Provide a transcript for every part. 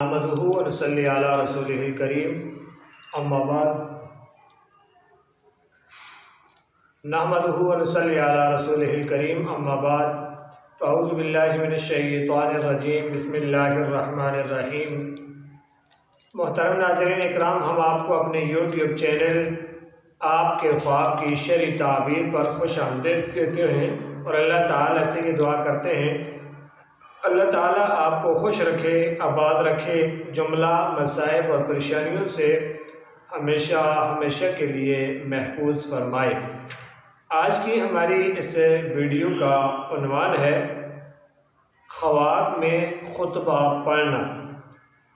نحمدہ و نصلی علی رسولہ الکریم اما بعد نحمدہ و نصلی علی رسولہ الکریم اما بعد فاعوذ باللہ من الشیطان الرجیم بسم اللہ الرحمن الرحیم۔ محترم ناظرین اکرام، ہم آپ کو اپنے یوٹیوب چینل آپ کے خواب کی شرعی تعبیر پر خوش آمدید کہتے ہیں اور اللہ تعالیٰ سے یہ دعا کرتے ہیں اللہ تعالیٰ آپ کو خوش رکھے، آباد رکھے، جملہ مصائب اور پریشانیوں سے ہمیشہ کے لیے محفوظ فرمائے۔ آج کی ہماری اس ویڈیو کا عنوان ہے خواب میں خطبہ پڑھنا،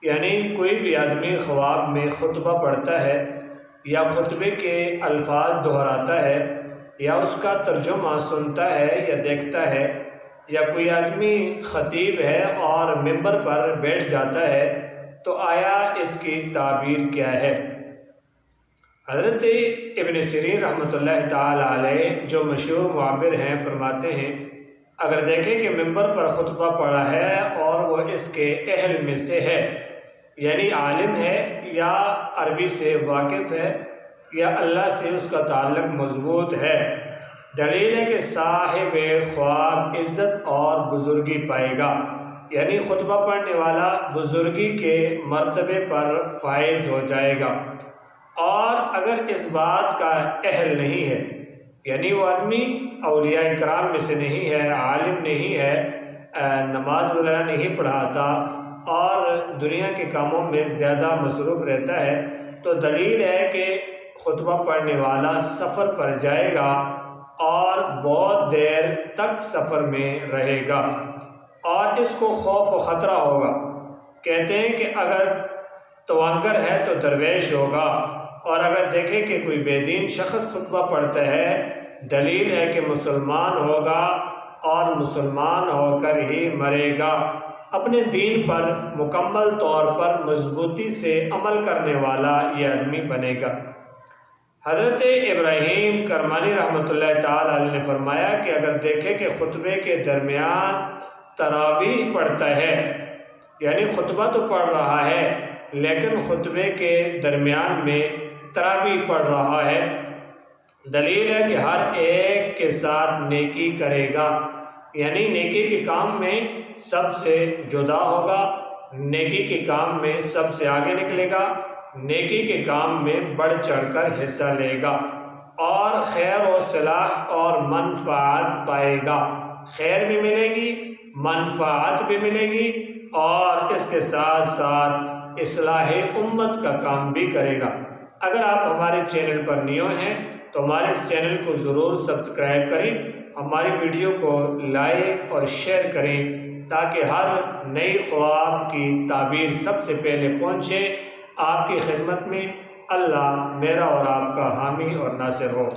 یعنی کوئی بھی آدمی خواب میں خطبہ پڑھتا ہے یا خطبے کے الفاظ دہراتا ہے یا اس کا ترجمہ سنتا ہے یا دیکھتا ہے، یا کوئی آدمی خطیب ہے اور ممبر پر بیٹھ جاتا ہے تو آیا اس کی تعبیر کیا ہے؟ حضرت ابن سیرین رحمۃ اللہ تعالی علیہ جو مشہور معبر ہیں فرماتے ہیں اگر دیکھیں کہ ممبر پر خطبہ پڑھا ہے اور وہ اس کے اہل میں سے ہے، یعنی عالم ہے یا عربی سے واقف ہے یا اللہ سے اس کا تعلق مضبوط ہے، دلیل ہے کہ صاحب خواب عزت اور بزرگی پائے گا، یعنی خطبہ پڑھنے والا بزرگی کے مرتبے پر فائز ہو جائے گا۔ اور اگر اس بات کا اہل نہیں ہے، یعنی وہ آدمی اولیاء کرام میں سے نہیں ہے، عالم نہیں ہے، نماز وغیرہ نہیں پڑھاتا اور دنیا کے کاموں میں زیادہ مصروف رہتا ہے، تو دلیل ہے کہ خطبہ پڑھنے والا سفر پر جائے گا اور بہت دیر تک سفر میں رہے گا اور اس کو خوف و خطرہ ہوگا۔ کہتے ہیں کہ اگر توانگر ہے تو درویش ہوگا، اور اگر دیکھے کہ کوئی بے دین شخص خطبہ پڑھتا ہے دلیل ہے کہ مسلمان ہوگا اور مسلمان ہو کر ہی مرے گا، اپنے دین پر مکمل طور پر مضبوطی سے عمل کرنے والا یہ آدمی بنے گا۔ حضرت ابراہیم کرمانی رحمۃ اللہ تعالی علیہ نے فرمایا کہ اگر دیکھے کہ خطبے کے درمیان تراویح پڑھتا ہے، یعنی خطبہ تو پڑھ رہا ہے لیکن خطبے کے درمیان میں تراویح پڑھ رہا ہے، دلیل ہے کہ ہر ایک کے ساتھ نیکی کرے گا، یعنی نیکی کے کام میں سب سے جدا ہوگا، نیکی کے کام میں سب سے آگے نکلے گا، نیکی کے کام میں بڑھ چڑھ کر حصہ لے گا اور خیر و صلاح اور منفعت پائے گا، خیر بھی ملے گی، منفعت بھی ملے گی اور اس کے ساتھ ساتھ اصلاح امت کا کام بھی کرے گا۔ اگر آپ ہمارے چینل پر نیو ہیں تو ہمارے اس چینل کو ضرور سبسکرائب کریں، ہماری ویڈیو کو لائک اور شیئر کریں تاکہ ہر نئی خواب کی تعبیر سب سے پہلے پہنچے۔ آپ کی خدمت میں اللہ میرا اور آپ کا حامی اور ناصر ہو۔